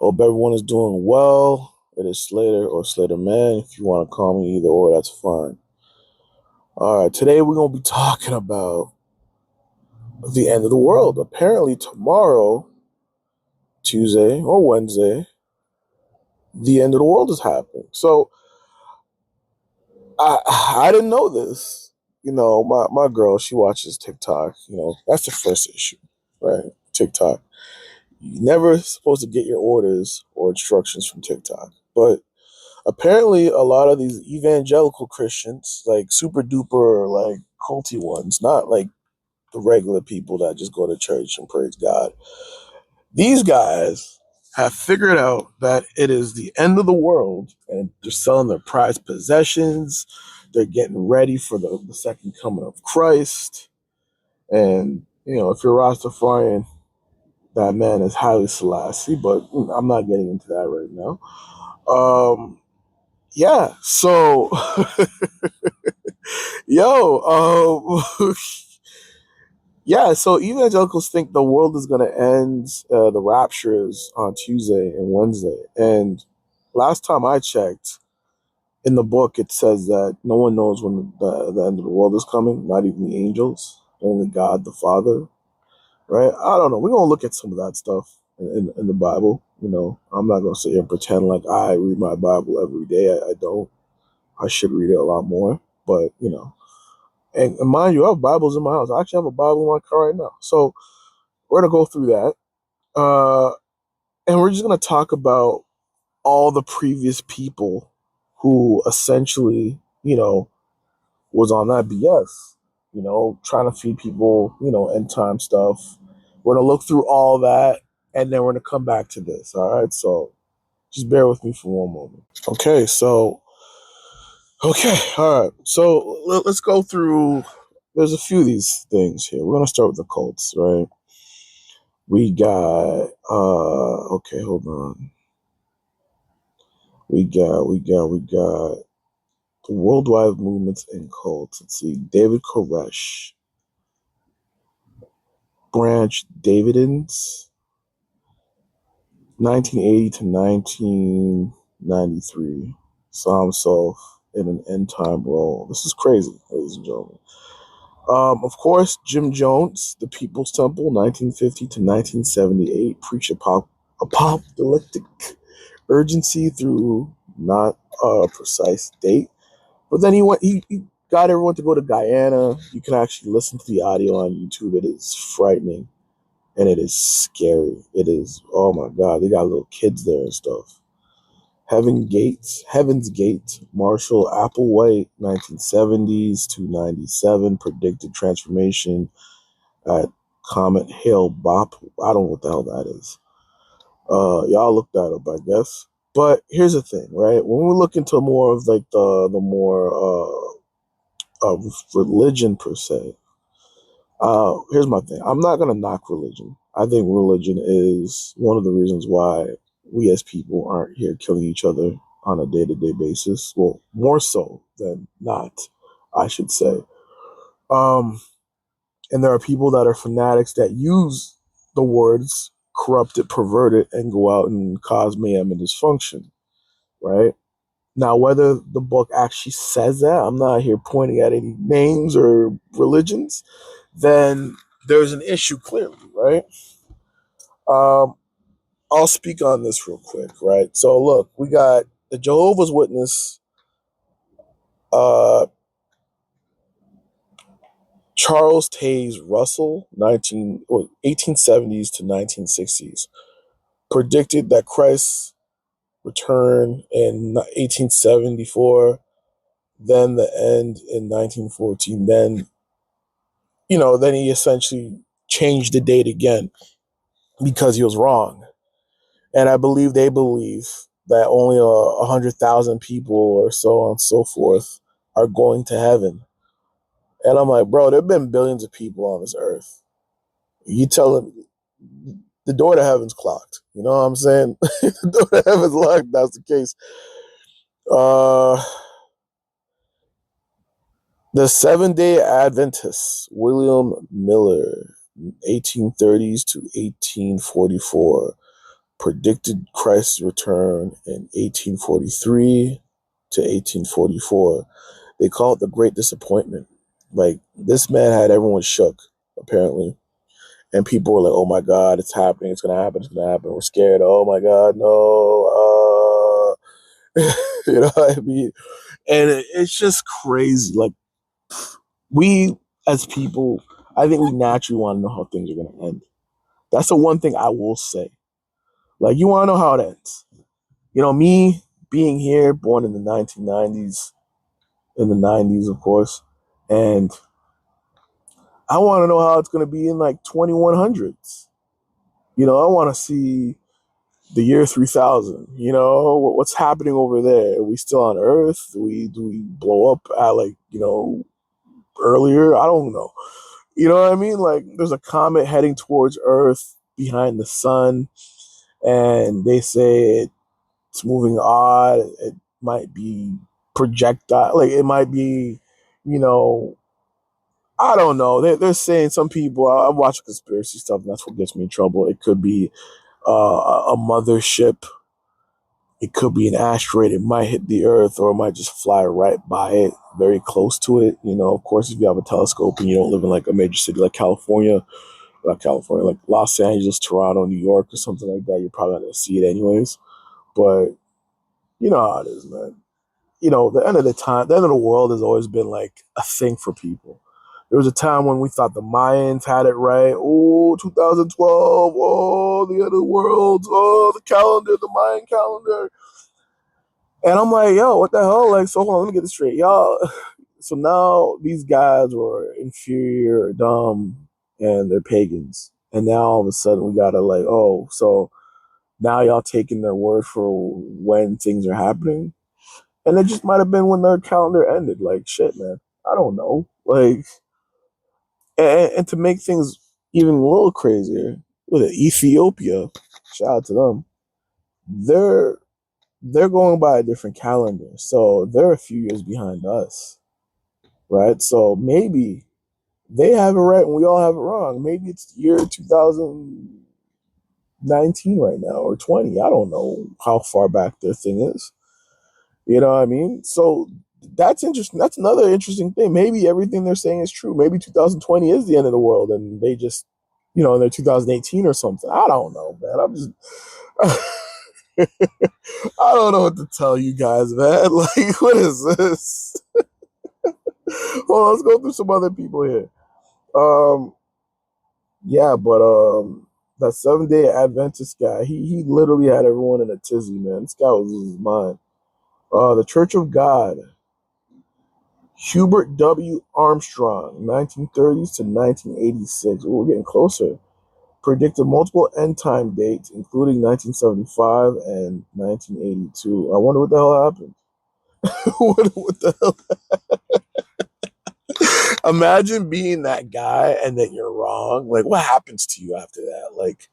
Hope everyone is doing well. It is Slater or Slater Man. If you want to call me either or, that's fine. All right, today we're going to be talking about the end of the world. Apparently tomorrow, Tuesday or Wednesday, the end of the world is happening. So I didn't know this. My girl, she watches TikTok. That's the first issue, right? TikTok. You're never supposed to get your orders or instructions from TikTok. But apparently a lot of these evangelical Christians, like super duper, like culty ones, not like the regular people that just go to church and praise God. These guys have figured out that it is the end of the world and they're selling their prized possessions. They're getting ready for the second coming of Christ. And, if you're Rastafarian, that man is highly Selassie, but I'm not getting into that right now. Yeah, so yeah, so evangelicals think the world is going to end, the rapture is on Tuesday and Wednesday. And last time I checked, in the book, it says that no one knows when the end of the world is coming, not even the angels, only God the Father, right? I don't know. We're going to look at some of that stuff in the Bible. I'm not going to sit here and pretend like I read my Bible every day. I don't. I should read it a lot more, but and mind you, I have Bibles in my house. I actually have a Bible in my car right now. So we're gonna go through that, and we're just gonna talk about all the previous people who essentially, was on that BS. Trying to feed people, end time stuff. We're gonna look through all that, and then we're gonna come back to this. All right, so just bear with me for one moment. Okay, all right. So let's go through. There's a few of these things here. We're gonna start with the cults, right? We got. Okay, hold on. We got the worldwide movements and cults. Let's see. David Koresh, Branch Davidens, 1980 to 1993. Saw himself in an end time role. This is crazy, ladies and gentlemen. Of course, Jim Jones, The People's Temple, 1950 to 1978, preached apocalyptic urgency through not a precise date. But then he got everyone to go to Guyana. You can actually listen to the audio on YouTube. It is frightening and it is scary. It is, oh my God, they got little kids there and stuff. Heaven's Gate, Marshall Applewhite, 1970s to 97, predicted transformation at Comet Hale Bop. I don't know what the hell that is. Y'all look that up, I guess. But here's the thing, right? When we look into more of like the more of religion per se, here's my thing. I'm not gonna knock religion. I think religion is one of the reasons why we as people aren't here killing each other on a day-to-day basis. Well, more so than not, I should say. And there are people that are fanatics that use the words corrupted, perverted, and go out and cause mayhem and dysfunction, right? Now, whether the book actually says that, I'm not here pointing at any names or religions, then there's an issue clearly, right? I'll speak on this real quick, right? So look, we got the Jehovah's Witness, Charles Taze Russell, 1870s to 1960s, predicted that Christ's return in 1874, then the end in 1914, then he essentially changed the date again because he was wrong. And I believe they believe that only 100,000 people or so on and so forth are going to heaven. And I'm like, bro, there have been billions of people on this earth. You tell them the door to heaven's clocked. You know what I'm saying? The door to heaven's locked. That's the case. The Seventh-day Adventists, William Miller, 1830s to 1844. predicted Christ's return in 1843 to 1844. They call it the Great Disappointment. Like, this man had everyone shook, apparently. And people were like, oh my God, it's happening, it's going to happen, it's going to happen. We're scared. Oh my God, no. You know what I mean? And it's just crazy. Like, we as people, I think we naturally want to know how things are going to end. That's the one thing I will say. Like, you want to know how it ends. You know, me being here, born in the 1990s, in the 90s, of course, and I want to know how it's going to be in like 2100s. You know, I want to see the year 3000. You know, what's happening over there? Are we still on Earth? Do we blow up at, like, you know, earlier? I don't know. You know what I mean? Like, there's a comet heading towards Earth behind the sun, and they say it's moving odd. It might be projectile. Like, it might be, you know, I don't know. They're saying, some people, I watch conspiracy stuff, and that's what gets me in trouble. It could be a mothership. It could be an asteroid. It might hit the Earth, or it might just fly right by it, very close to it. You know, of course, if you have a telescope and you don't live in like a major city like California, not California, like Los Angeles, Toronto, New York, or something like that, you're probably not going to see it anyways. But you know how it is, man. You know, the end of the time, the end of the world has always been like a thing for people. There was a time when we thought the Mayans had it right. Oh, 2012. Oh, the end of the world. Oh, the calendar, the Mayan calendar. And I'm like, yo, what the hell? Like, so hold on, let me get this straight. Y'all, so now these guys were inferior, dumb, and they're pagans. And now all of a sudden we gotta, like, oh, so now y'all taking their word for when things are happening. And it just might have been when their calendar ended. Like, shit, man. I don't know. Like, and to make things even a little crazier, with Ethiopia, shout out to them, they're they're going by a different calendar. So they're a few years behind us. Right? So maybe they have it right and we all have it wrong. Maybe it's year 2019 right now, or 20. I don't know how far back their thing is. You know what I mean? So that's interesting. That's another interesting thing. Maybe everything they're saying is true. Maybe 2020 is the end of the world, and they just, you know, they're 2018 or something. I don't know, man. I'm just, I don't know what to tell you guys, man. Like, what is this? Well, let's go through some other people here. Um, yeah, but that Seventh-day Adventist guy, he literally had everyone in a tizzy, man. This guy was losing his mind. The Church of God, Hubert W. Armstrong, 1930s to 1986. Ooh, we're getting closer. Predicted multiple end time dates, including 1975 and 1982. I wonder what the hell happened. what the hell? Imagine being that guy and then you're wrong. Like, what happens to you after that? Like,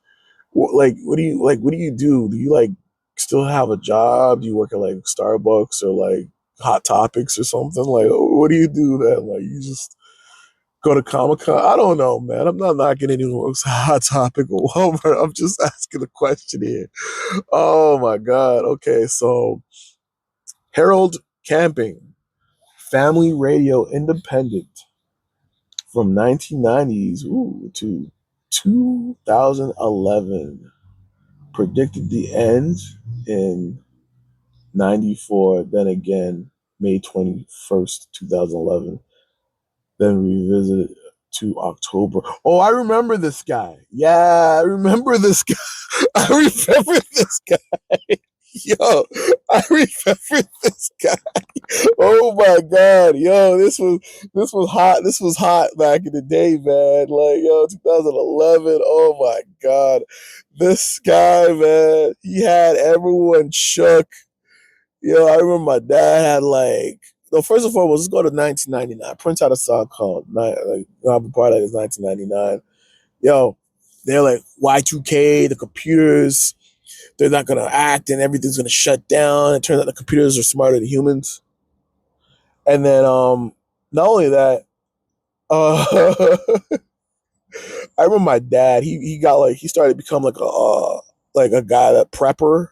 what do you like? What do you do? Do you like still have a job? Do you work at like Starbucks or like Hot Topics or something? Like, what do you do then? Like, you just go to Comic Con? I don't know, man. I'm not knocking anyone's Hot Topic or whatever. I'm just asking a question here. Oh my God. Okay, so Harold Camping, Family Radio Independent, from 1990s to 2011, predicted the end in 94, then again May 21st, 2011, then revisited to October. Oh, I remember this guy. Yeah, I remember this guy. I remember this guy. Yo, I remember this guy. Oh my God, yo, this was hot. This was hot back in the day, man. Like, yo, 2011. Oh my God, this guy, man, he had everyone shook. Yo, I remember my dad had like. No, first and foremost, let's go to 1999. Prince had a song called like "I'm a Part of It" is 1999. Yo, they're like Y2K, the computers, they're not gonna act and everything's gonna shut down. It turns out the computers are smarter than humans. And then not only that, uh I remember my dad, he got like he started to become like a like a guy that prepper.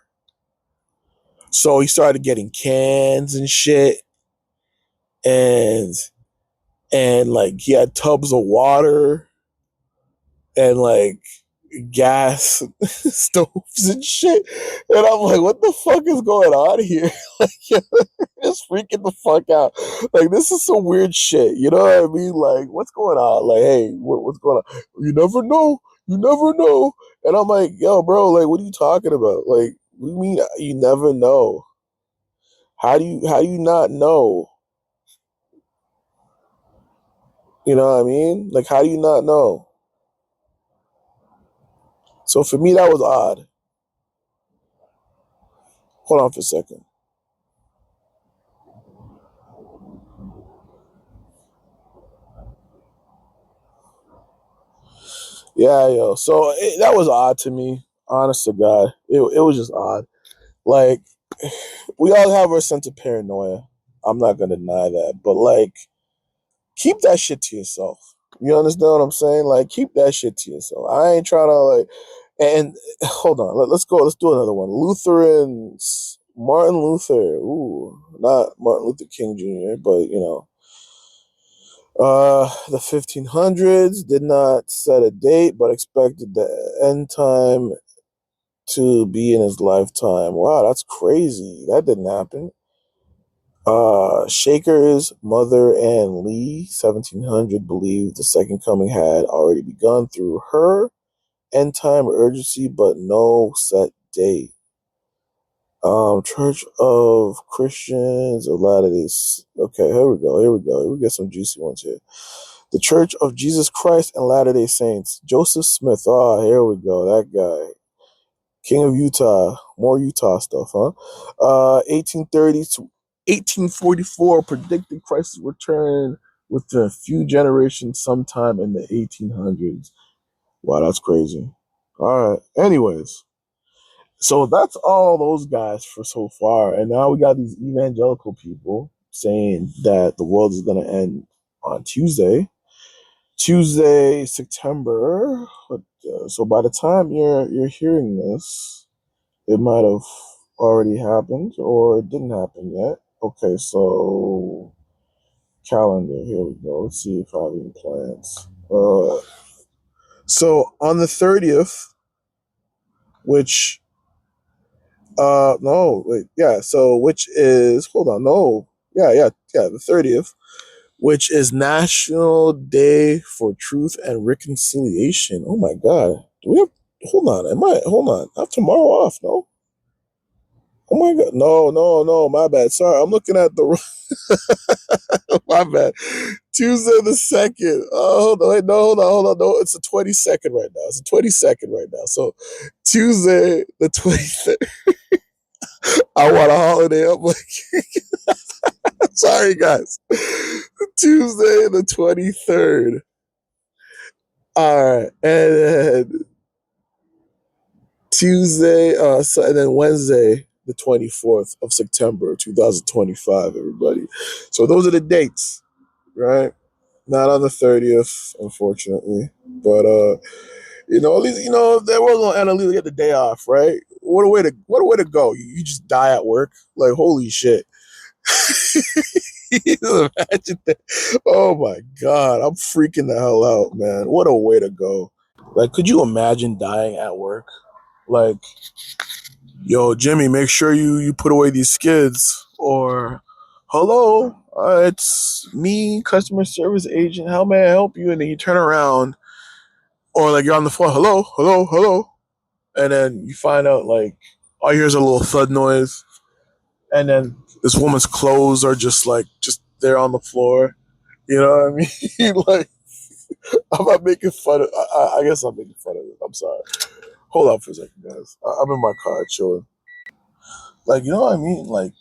So he started getting cans and shit, and like he had tubs of water and like gas stoves and shit. And I'm like, what the fuck is going on here? Like, just freaking the fuck out. Like, this is some weird shit. You know what I mean? Like, what's going on? Like, hey, what's going on? You never know. You never know. And I'm like, yo, bro, like, what are you talking about? Like, what do you mean you never know? How do you not know? You know what I mean? Like, how do you not know? So for me, that was odd. Hold on for a second. Yeah, yo. So that was odd to me. Honest to God, it was just odd. Like, we all have our sense of paranoia. I'm not gonna deny that, but like, keep that shit to yourself. You understand what I'm saying? Like, keep that shit to yourself. I ain't trying to like. And hold on, let's go. Let's do another one. Lutherans. Martin Luther. Ooh, not Martin Luther King Jr., but the 1500s did not set a date, but expected the end time to be in his lifetime. Wow, that's crazy. That didn't happen. Shaker's mother, Anne Lee, 1700, believed the second coming had already begun through her end time urgency, but no set date. Church of Christians of Latter Day. Okay, here we go. Here we go. We get some juicy ones here. The Church of Jesus Christ and Latter Day Saints. Joseph Smith. Ah, here we go. That guy. King of Utah. More Utah stuff, huh? 1830 to 1844 predicted Christ's return within a few generations sometime in the 1800s. Wow, that's crazy. All right. Anyways, so that's all those guys for so far. And now we got these evangelical people saying that the world is going to end on Tuesday, September. So by the time you're hearing this, it might have already happened or it didn't happen yet. Okay, so calendar. Here we go. Let's see if I have any plans. So on the 30th, which no, wait, yeah. So which is hold on, no, yeah, the 30th, which is National Day for Truth and Reconciliation. Oh my God. Do we have, hold on, hold on. I have tomorrow off, no? Oh my God. No, my bad. Sorry, I'm looking at the, my bad. Tuesday the 2nd. Oh, hold on, wait, no, hold on. No, it's the 22nd right now. It's the 22nd right now. So Tuesday the 23rd. I want a holiday. I'm like, sorry guys. Tuesday the 23rd. All right, and then Tuesday, and then Wednesday, the 24th of September, 2025. Everybody, so those are the dates, right? Not on the 30th, unfortunately, but at least there was no end. At least get the day off, right? What a way to go. You just die at work, like holy shit. Imagine that. Oh my God, I'm freaking the hell out, man. What a way to go. Like, could you imagine dying at work? Like, yo, Jimmy, make sure you put away these skids. Or, hello, it's me, customer service agent. How may I help you? And then you turn around, or like you're on the phone. Hello, hello, hello. And then you find out like all you hear is a little thud noise, and then this woman's clothes are just there on the floor. You know what I mean? Like, I'm not making fun of. I guess I'm making fun of it. I'm sorry. Hold on for a second, guys. I'm in my car chilling. Like, you know what I mean? Like,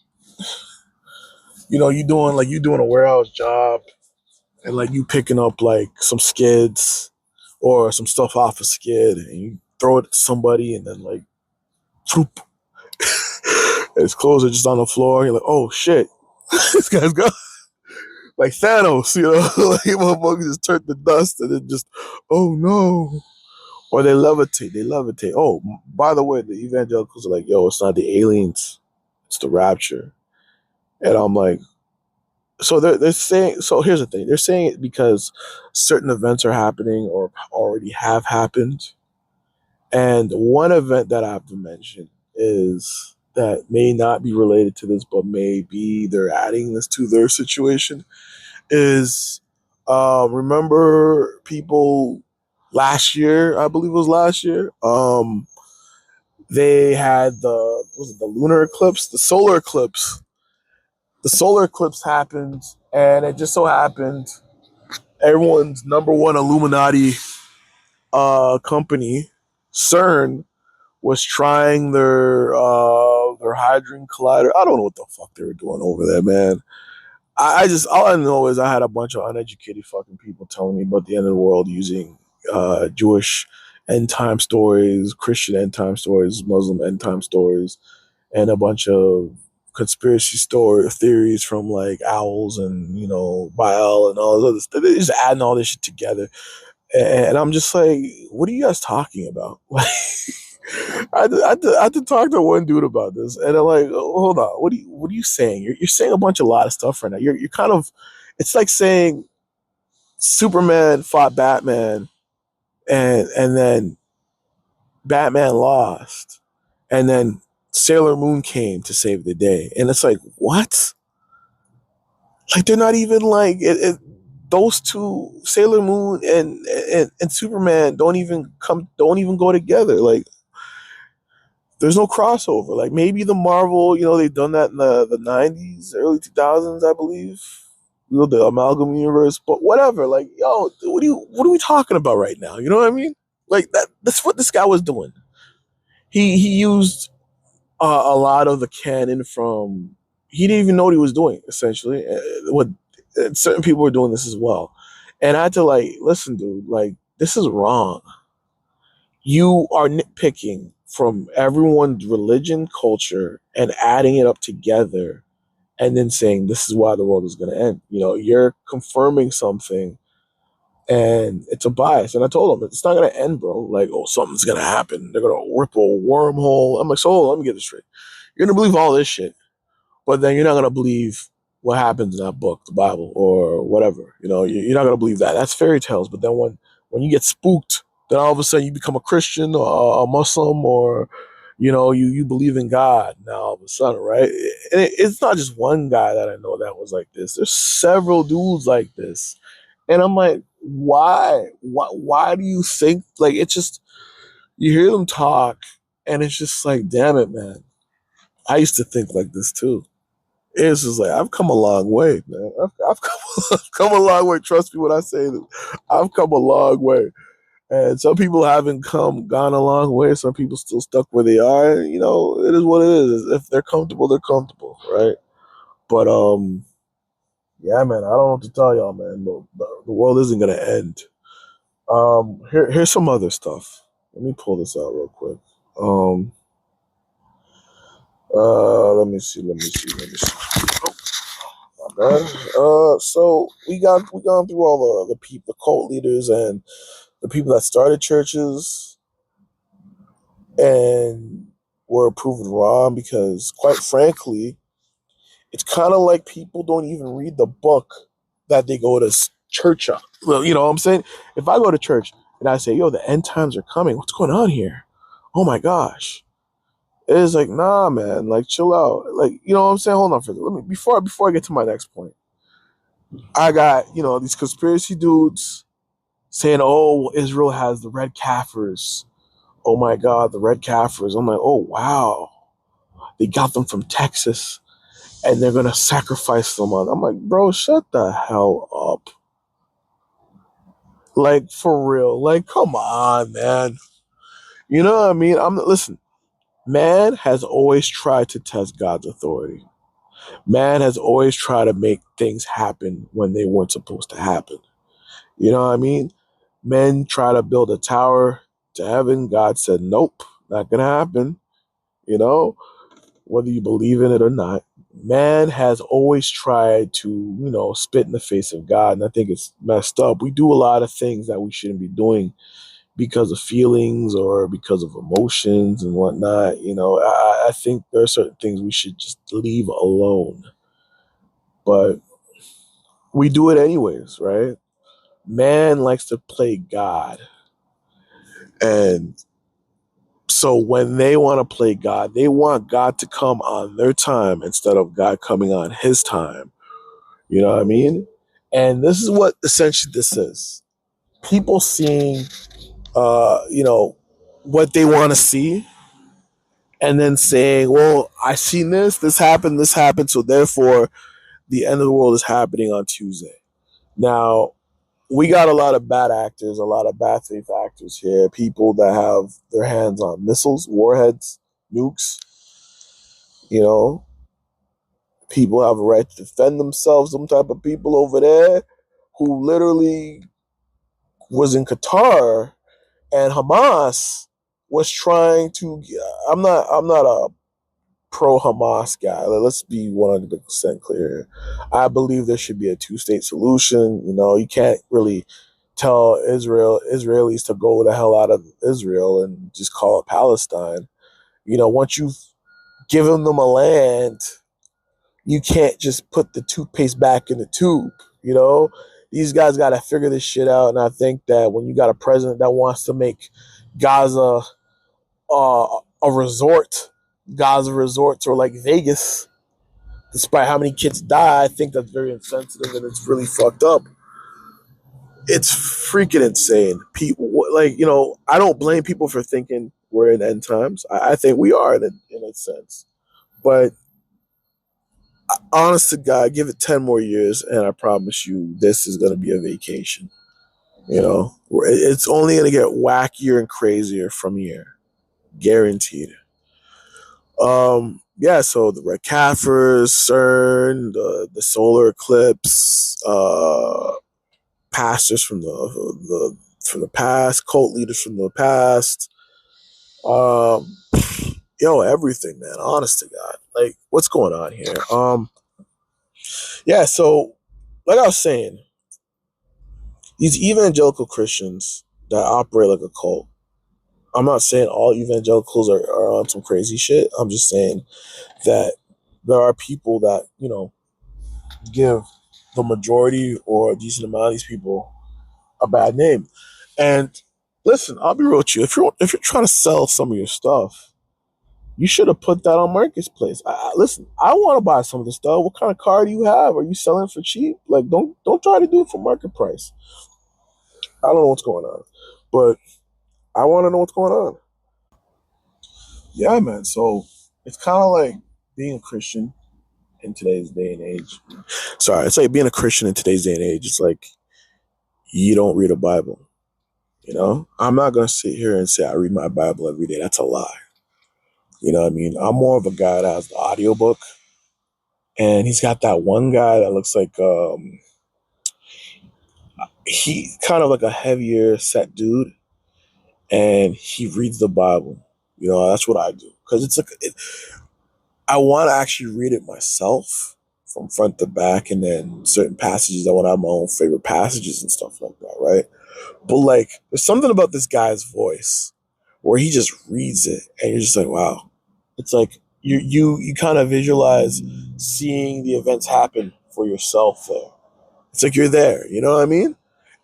you doing a warehouse job, and like you picking up like some skids or some stuff off a skid, and you throw it to somebody, and then like, whoop, his clothes are just on the floor. You're like, oh shit, this guy's gone. Like Thanos, like motherfuckers just turned to dust, and then just, oh no, Or they levitate. They levitate. Oh, by the way, the evangelicals are like, yo, it's not the aliens, it's the rapture. And I'm like, so they're saying. So here's the thing: they're saying it because certain events are happening or already have happened. And one event that I have to mention is that may not be related to this, but maybe they're adding this to their situation. Is remember people last year? I believe it was last year. They had the was it the lunar eclipse, the solar eclipse. The solar eclipse happened, and it just so happened everyone's number one Illuminati company, CERN, was trying their hadron collider. I don't know what the fuck they were doing over there, man. I just all I know is I had a bunch of uneducated fucking people telling me about the end of the world using Jewish end time stories, Christian end time stories, Muslim end time stories, and a bunch of conspiracy story theories from like owls and Baal and all this other stuff. They're just adding all this shit together, and I'm just like, what are you guys talking about? I had to talk to one dude about this, and I'm like, oh, hold on, what are you saying? You're saying a bunch of lot of stuff right now. You're kind of, it's like saying Superman fought Batman, and then Batman lost, and then Sailor Moon came to save the day, and it's like, what? Like they're not even like those two, Sailor Moon and Superman, don't even go together. Like there's no crossover. Like maybe the Marvel, they've done that in the 90s, early 2000s, I believe. The amalgam universe, but whatever. Like, yo, what are we talking about right now? You know what I mean? Like that's what this guy was doing. He used a lot of the canon from. He didn't even know what he was doing. Essentially, what certain people were doing this as well, and I had to like listen, dude. Like this is wrong. You are nitpicking from everyone's religion, culture, and adding it up together, and then saying this is why the world is going to end. You're confirming something, and it's a bias. And I told him it's not going to end, bro. Like, oh, something's going to happen. They're going to rip a wormhole. I'm like, so let me get this straight. You're going to believe all this shit, but then you're not going to believe what happens in that book, the Bible, or whatever. You're not going to believe that. That's fairy tales. But then when you get spooked, then all of a sudden you become a Christian or a Muslim, or you believe in God now all of a sudden, right? And it's not just one guy that I know that was like this. There's several dudes like this, and I'm like, why? Why do you think like it's just you hear them talk, and it's just like, damn it, man. I used to think like this too. It's just like I've come a long way, man. I've come, I've come a long way. Trust me when I say that. I've come a long way, and some people haven't gone a long way. Some people still stuck where they are. It is what it is. If they're comfortable, they're comfortable, right? But yeah, man. I don't know what to tell y'all, man. The world isn't gonna end. Here's some other stuff. Let me pull this out real quick. Um, let me see. Man. So we gone through all the people, the cult leaders, and the people that started churches, and were proven wrong because, quite frankly, it's kind of like people don't even read the book that they go to church on. Well, you know what I'm saying? If I go to church and I say, "Yo, the end times are coming. What's going on here? Oh my gosh!" It's like, nah, man. Like, chill out. Like, you know what I'm saying? Hold on for a second. Let me before I get to my next point. I got these conspiracy dudes saying, "Oh, Israel has the red Kafirs. Oh my God, the red Kafirs." I'm like, "Oh wow, they got them from Texas, and they're gonna sacrifice them on." I'm like, "Bro, shut the hell up! Like for real? Like, come on, man. You know what I mean?" Listen. Man has always tried to test God's authority. Man has always tried to make things happen when they weren't supposed to happen. You know what I mean? Men try to build a tower to heaven. God said, nope, not going to happen. You know, whether you believe in it or not, man has always tried to, spit in the face of God. And I think it's messed up. We do a lot of things that we shouldn't be doing because of feelings or because of emotions and whatnot. I think there are certain things we should just leave alone. But we do it anyways, right? Man likes to play God. And so when they want to play God, they want God to come on their time instead of God coming on his time. You know what I mean? And this is what essentially this is. People seeing what they want to see, and then saying, well, I seen this happened, so therefore the end of the world is happening on Tuesday. Now, we got a lot of bad actors, a lot of bad faith actors here, people that have their hands on missiles, warheads, nukes, you know, people have a right to defend themselves, some type of people over there who literally was in Qatar, and Hamas was trying to. I'm not a pro Hamas guy. Let's be 100% clear. I believe there should be a two-state solution. You can't really tell Israelis to go the hell out of Israel and just call it Palestine. Once you've given them a land, you can't just put the toothpaste back in the tube. These guys got to figure this shit out. And I think that when you got a president that wants to make Gaza a resort, Gaza resorts or like Vegas, despite how many kids die, I think that's very insensitive and it's really fucked up. It's freaking insane. People, I don't blame people for thinking we're in end times. I think we are in a sense, but honest to God, give it 10 more years, and I promise you, this is going to be a vacation. It's only going to get wackier and crazier from here, guaranteed. Yeah, so the Red Kafirs, CERN, the solar eclipse, pastors from the past, cult leaders from the past, um, everything, man. Honest to God, like, what's going on here? Yeah, so like I was saying, these evangelical Christians that operate like a cult. I'm not saying all evangelicals are on some crazy shit. I'm just saying that there are people that, give the majority or a decent amount of these people a bad name. And listen, I'll be real with you. If you're trying to sell some of your stuff, you should have put that on Marketplace. Listen, I want to buy some of the stuff. What kind of car do you have? Are you selling for cheap? Like, don't try to do it for market price. I don't know what's going on, but I want to know what's going on. Yeah, man. So it's kind of like being a Christian in today's day and age. Sorry, it's like being a Christian in today's day and age. It's like you don't read a Bible. I'm not gonna sit here and say I read my Bible every day. That's a lie. You know what I mean? I'm more of a guy that has the audiobook, and he's got that one guy that looks like he kind of like a heavier set dude, and he reads the Bible. That's what I do because it's like I want to actually read it myself from front to back, and then certain passages I want to have my own favorite passages and stuff like that, right? But like, there's something about this guy's voice where he just reads it, and you're just like, wow. It's like you kind of visualize seeing the events happen for yourself there. It's like you're there. You know what I mean?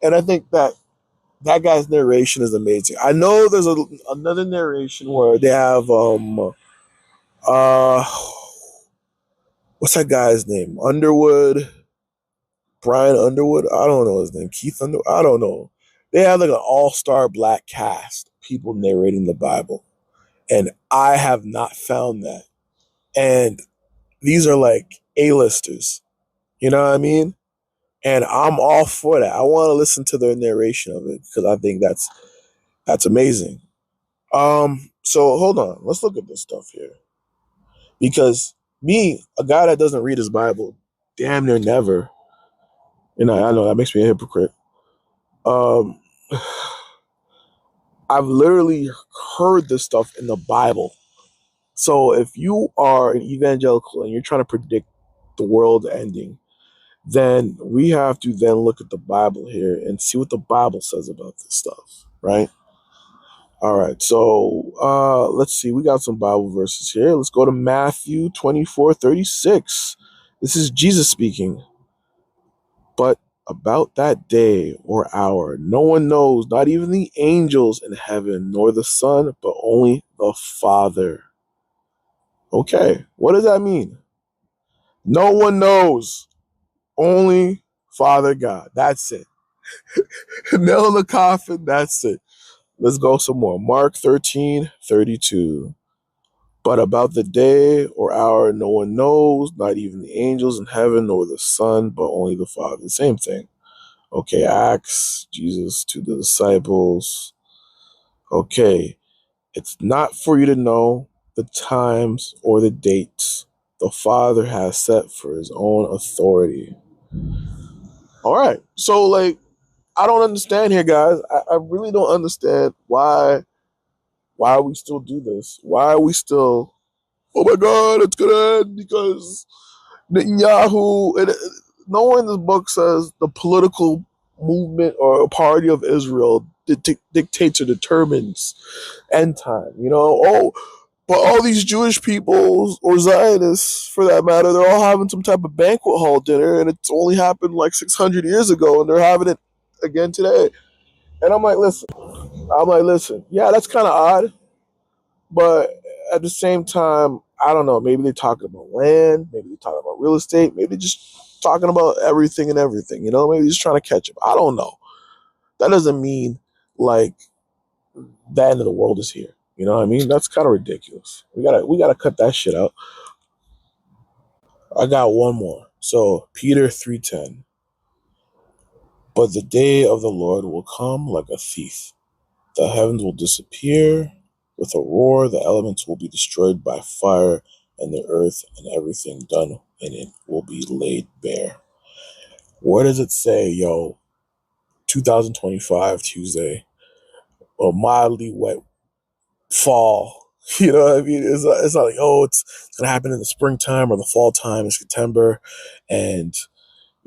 And I think that guy's narration is amazing. I know there's another narration where they have uh what's that guy's name? Brian Underwood. I don't know his name. Keith Underwood. I don't know. They have like an all-star black cast, people narrating the Bible, and I have not found that. And these are like A-listers. You know what I mean? And I'm all for that. I want to listen to their narration of it because I think that's amazing. So hold on, let's look at this stuff here. Because me, a guy that doesn't read his Bible, damn near never, I know that makes me a hypocrite. Um, I've literally heard this stuff in the Bible. So if you are an evangelical and you're trying to predict the world ending, then we have to then look at the Bible here and see what the Bible says about this stuff, right? All right, so let's see. We got some Bible verses here. Let's go to Matthew 24:36. This is Jesus speaking. But about that day or hour, no one knows, not even the angels in heaven, nor the Son, but only the Father. Okay, what does that mean? No one knows, only Father God. That's it. Nail in the coffin, that's it. Let's go some more. Mark 13:32. But about the day or hour, no one knows, not even the angels in heaven, nor the Son, but only the Father. Same thing. Okay, Acts, Jesus to the disciples. Okay, it's not for you to know the times or the dates the Father has set for his own authority. All right, so I don't understand here, guys. I really don't understand why we still do this. Why are we still? Oh my God, it's gonna end because Netanyahu. No one in this book says the political movement or party of Israel dictates or determines end time. But all these Jewish people or Zionists, for that matter, they're all having some type of banquet hall dinner, and it's only happened like 600 years ago, and they're having it again today. And I'm like, listen, yeah, that's kind of odd, but at the same time, I don't know. Maybe they're talking about land, maybe they're talking about real estate, maybe they're just talking about everything and everything. Maybe they're just trying to catch up. I don't know. That doesn't mean like the end of the world is here. You know what I mean? That's kind of ridiculous. We gotta cut that shit out. I got one more. So Peter 3:10. But the day of the Lord will come like a thief. The heavens will disappear with a roar, the elements will be destroyed by fire, and the earth and everything done in it will be laid bare. Where does it say, 2025 Tuesday, a mildly wet fall? You know what I mean? It's not like, it's going to happen in the springtime or the fall time in September. And,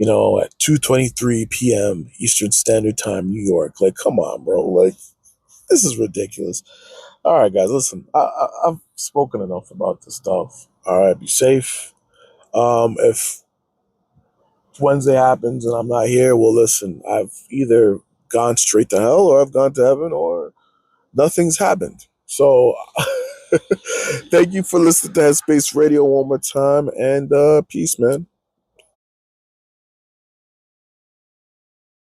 at 2:23 p.m. Eastern Standard Time, New York. Like, come on, bro. Like, this is ridiculous. All right, guys, listen. I've spoken enough about this stuff. All right, be safe. If Wednesday happens and I'm not here, well, listen. I've either gone straight to hell or I've gone to heaven or nothing's happened. So, thank you for listening to Headspace Radio one more time, and peace, man.